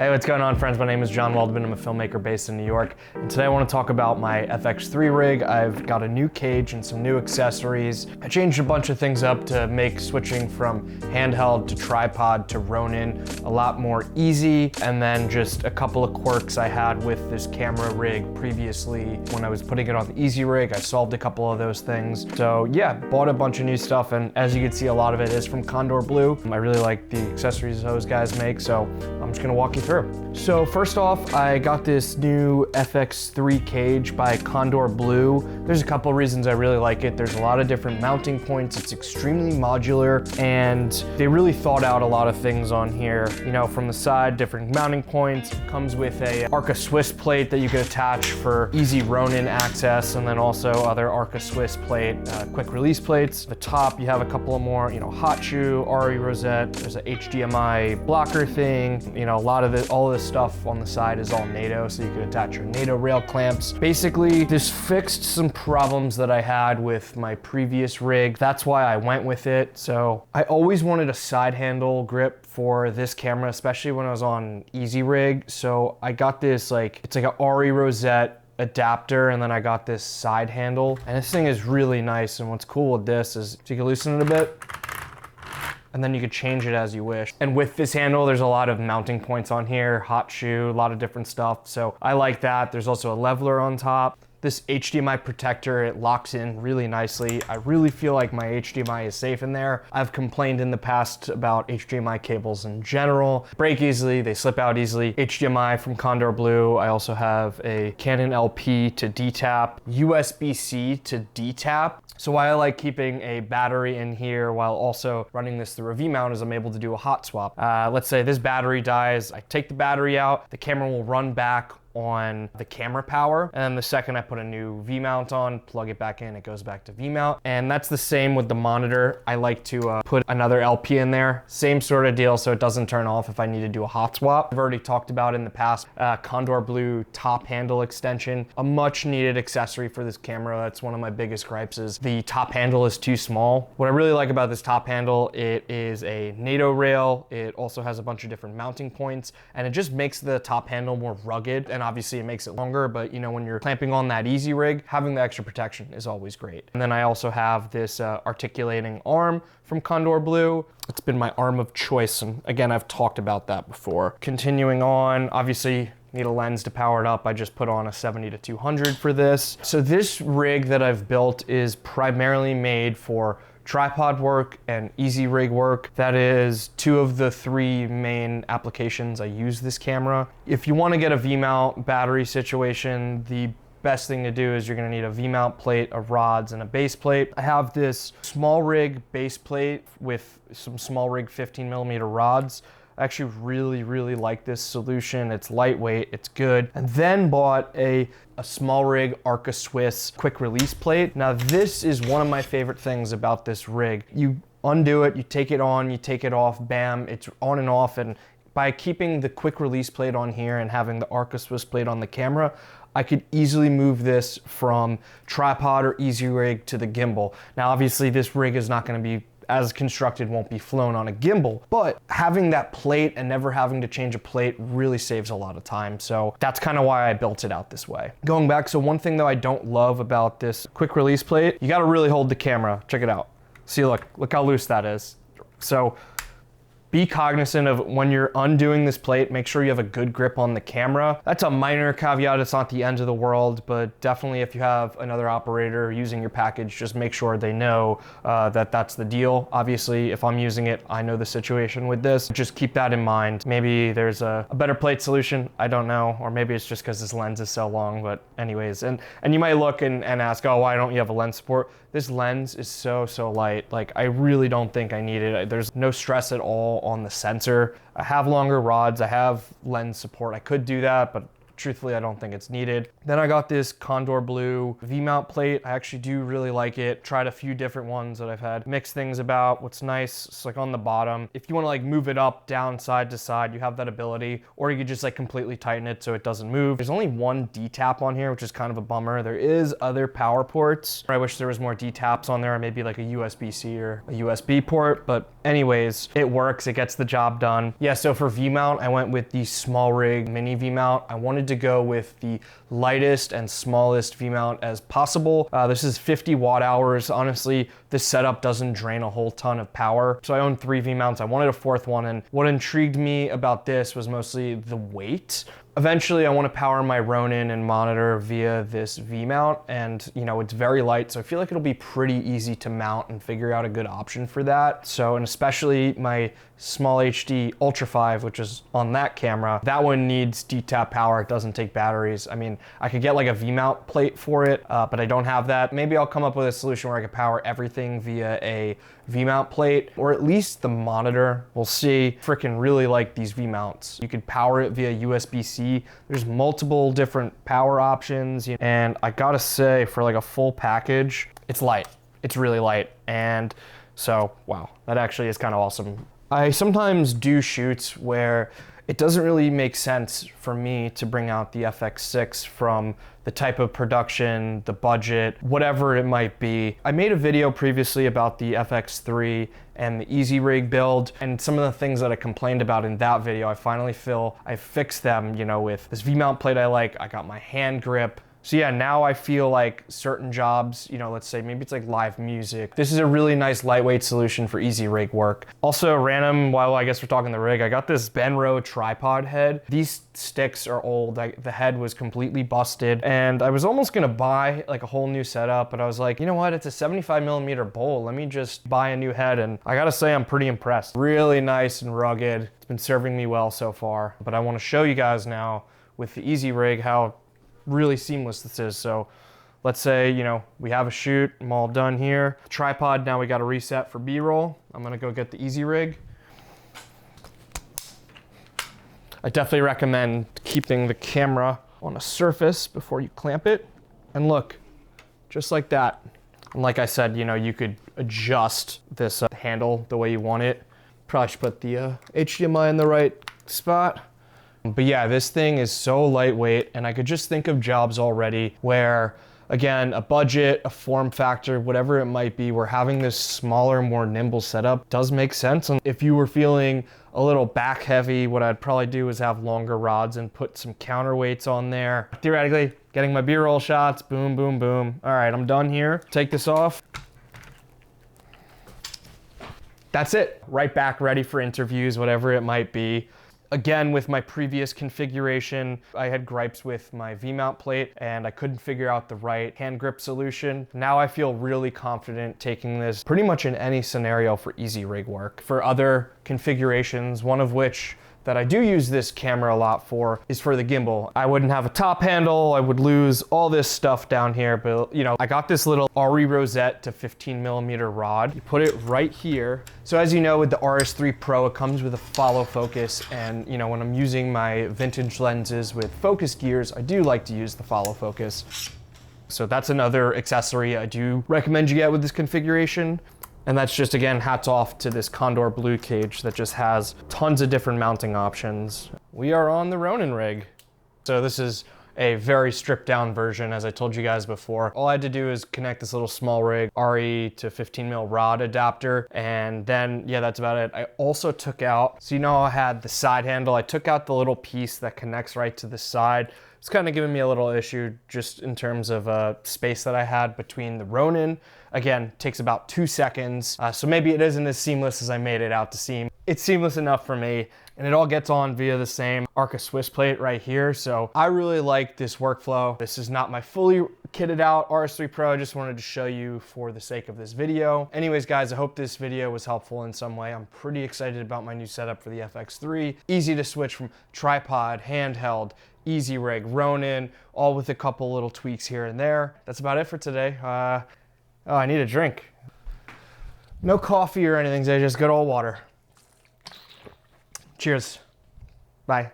Hey, what's going on, friends? My name is John Waldman. I'm a filmmaker based in New York. And today I want to talk about my FX3 rig. I've got a new cage and some new accessories. I changed a bunch of things up to make switching from handheld to tripod to Ronin a lot more easy. And then just a couple of quirks I had with this camera rig previously. When I was putting it on the EasyRig, I solved a couple of those things. So yeah, bought a bunch of new stuff. And as you can see, a lot of it is from Condor Blue. I really like the accessories those guys make. So I'm just gonna walk you through. So first off, I got this new FX3 cage by Condor Blue. There's a couple reasons I really like it. There's a lot of different mounting points. It's extremely modular, and they really thought out a lot of things on here. You know, from the side, different mounting points. It comes with a Arca Swiss plate that you can attach for easy Ronin access, and then also other Arca Swiss plate, quick release plates. The top, you have a couple of more, hot shoe, RE rosette. There's a HDMI blocker thing. A lot of all of this stuff on the side is all NATO, so you could attach your NATO rail clamps. Basically, this fixed some problems that I had with my previous rig. That's why I went with it. So I always wanted a side handle grip for this camera, especially when I was on EasyRig. So I got this, it's like a RE rosette adapter, and then I got this side handle. And this thing is really nice, and what's cool with this is you can loosen it a bit, and then you could change it as you wish. And with this handle, there's a lot of mounting points on here, hot shoe, a lot of different stuff. So I like that. There's also a leveler on top. This HDMI protector, it locks in really nicely. I really feel like my HDMI is safe in there. I've complained in the past about HDMI cables in general. Break easily, they slip out easily. HDMI from Condor Blue. I also have a Canon LP to D-tap, USB-C to D-tap. So why I like keeping a battery in here while also running this through a V-mount is I'm able to do a hot swap. Let's say this battery dies, I take the battery out, the camera will run back on the camera power, and then the second I put a new V-mount on, plug it back in, it goes back to V-mount. And that's the same with the monitor. I like to put another LP in there, same sort of deal, so it doesn't turn off if I need to do a hot swap. I've already talked about in the past, Condor Blue top handle extension, a much needed accessory for this camera. That's one of my biggest gripes is the top handle is too small. What I really like about this top handle, it is a NATO rail. It also has a bunch of different mounting points, and it just makes the top handle more rugged. And obviously it makes it longer, but when you're clamping on that EasyRig, having the extra protection is always great. And then I also have this articulating arm from Condor Blue. It's been my arm of choice, and again, I've talked about that before. Continuing on, obviously need a lens to power it up. I just put on a 70-200 for this. So this rig that I've built is primarily made for tripod work and EasyRig work. That is two of the three main applications I use this camera. If you want to get a V-mount battery situation, the best thing to do is you're going to need a V-mount plate, a rods, and a base plate. I have this small rig base plate with some small rig 15mm rods. I actually really like this solution. It's lightweight, it's good. And then bought a small rig Arca Swiss quick release plate. Now this is one of my favorite things about this rig. You undo it, you take it on, you take it off, bam, it's on and off. And by keeping the quick release plate on here and having the Arca Swiss plate on the camera, I could easily move this from tripod or EasyRig to the gimbal. Now obviously this rig is not gonna be as constructed, won't be flown on a gimbal, but having that plate and never having to change a plate really saves a lot of time. So that's kind of why I built it out this way. Going back, so one thing though I don't love about this quick release plate, you gotta really hold the camera. Check it out. See, look how loose that is. So be cognizant of when you're undoing this plate, make sure you have a good grip on the camera. That's a minor caveat, it's not the end of the world, but definitely if you have another operator using your package, just make sure they know that that's the deal. Obviously, if I'm using it, I know the situation with this. Just keep that in mind. Maybe there's a better plate solution, I don't know, or maybe it's just because this lens is so long, but anyways. And you might look and ask, oh, why don't you have a lens support? This lens is so light. I really don't think I need it. There's no stress at all on the sensor. I have longer rods, I have lens support. I could do that, but truthfully, I don't think it's needed. Then I got this Condor Blue V-mount plate. I actually do really like it. Tried a few different ones that I've had mixed things about. What's nice, it's on the bottom. If you want to move it up, down, side to side, you have that ability, or you could just completely tighten it so it doesn't move. There's only one D-tap on here, which is kind of a bummer. There is other power ports. I wish there was more D-taps on there, or maybe a USB-C or a USB port, but Anyways, it works, it gets the job done. Yeah, so for V-mount, I went with the SmallRig mini V-mount. I wanted to go with the lightest and smallest V-mount as possible. This is 50 watt hours. Honestly, this setup doesn't drain a whole ton of power. So I own 3 V-mounts. I wanted a 4th one, and what intrigued me about this was mostly the weight. Eventually, I want to power my Ronin and monitor via this V-mount, and it's very light, so I feel like it'll be pretty easy to mount and figure out a good option for that. So, and especially my Small HD Ultra 5, which is on that camera, that one needs D-tap power. It doesn't take batteries. I mean, I could get like a V-mount plate for it, but I don't have that. Maybe I'll come up with a solution where I could power everything via a V-mount plate, or at least the monitor. We'll see. Freaking really like these V-mounts. You could power it via USB-C. There's multiple different power options, and I gotta say, for like a full package, it's light. It's really light, and so, wow, that actually is kind of awesome. I sometimes do shoots where it doesn't really make sense for me to bring out the FX6 from the type of production, the budget, whatever it might be. I made a video previously about the FX3 and the EasyRig build, and some of the things that I complained about in that video, I finally feel I fixed them, with this V-mount plate I like. I got my hand grip. So yeah, now I feel like certain jobs, let's say maybe it's like live music. This is a really nice lightweight solution for EasyRig work. Also random, while I guess we're talking the rig, I got this Benro tripod head. These sticks are old. The head was completely busted, and I was almost gonna buy like a whole new setup, but I was like, you know what? It's a 75mm bowl. Let me just buy a new head, and I gotta say I'm pretty impressed. Really nice and rugged. It's been serving me well so far, but I wanna show you guys now with the EasyRig how really seamless this is. So let's say, we have a shoot, I'm all done here. Tripod, now we got to reset for B-roll. I'm gonna go get the EasyRig. I definitely recommend keeping the camera on a surface before you clamp it. And look, just like that. And like I said, you could adjust this handle the way you want it. Probably should put the HDMI in the right spot. But yeah, this thing is so lightweight, and I could just think of jobs already where, again, a budget, a form factor, whatever it might be, where having this smaller, more nimble setup does make sense. And if you were feeling a little back heavy, what I'd probably do is have longer rods and put some counterweights on there. Theoretically, getting my B-roll shots, boom, boom, boom. All right, I'm done here. Take this off. That's it. Right back, ready for interviews, whatever it might be. Again, with my previous configuration, I had gripes with my V-mount plate and I couldn't figure out the right hand grip solution. Now I feel really confident taking this pretty much in any scenario for EasyRig work. For other configurations, one of which that I do use this camera a lot for is for the gimbal. I wouldn't have a top handle, I would lose all this stuff down here, but I got this little RE rosette to 15mm rod. You put it right here. So as you know, with the RS3 Pro, it comes with a follow focus, and when I'm using my vintage lenses with focus gears, I do like to use the follow focus. So that's another accessory I do recommend you get with this configuration. And that's just, again, hats off to this Condor Blue cage that just has tons of different mounting options. We are on the Ronin rig. So this is a very stripped down version, as I told you guys before. All I had to do is connect this little SmallRig RE to 15mm rod adapter, and then, yeah, that's about it. I also took out, so I had the side handle, I took out the little piece that connects right to the side. It's kind of giving me a little issue just in terms of space that I had between the Ronin. Again, takes about 2 seconds, so maybe it isn't as seamless as I made it out to seem. It's seamless enough for me, and it all gets on via the same Arca Swiss plate right here, so I really like this workflow. This is not my fully kitted out RS3 Pro, I just wanted to show you for the sake of this video. Anyways, guys, I hope this video was helpful in some way. I'm pretty excited about my new setup for the FX3. Easy to switch from tripod, handheld, EasyRig, Ronin, all with a couple little tweaks here and there. That's about it for today. Oh, I need a drink. No coffee or anything today, just good old water. Cheers. Bye.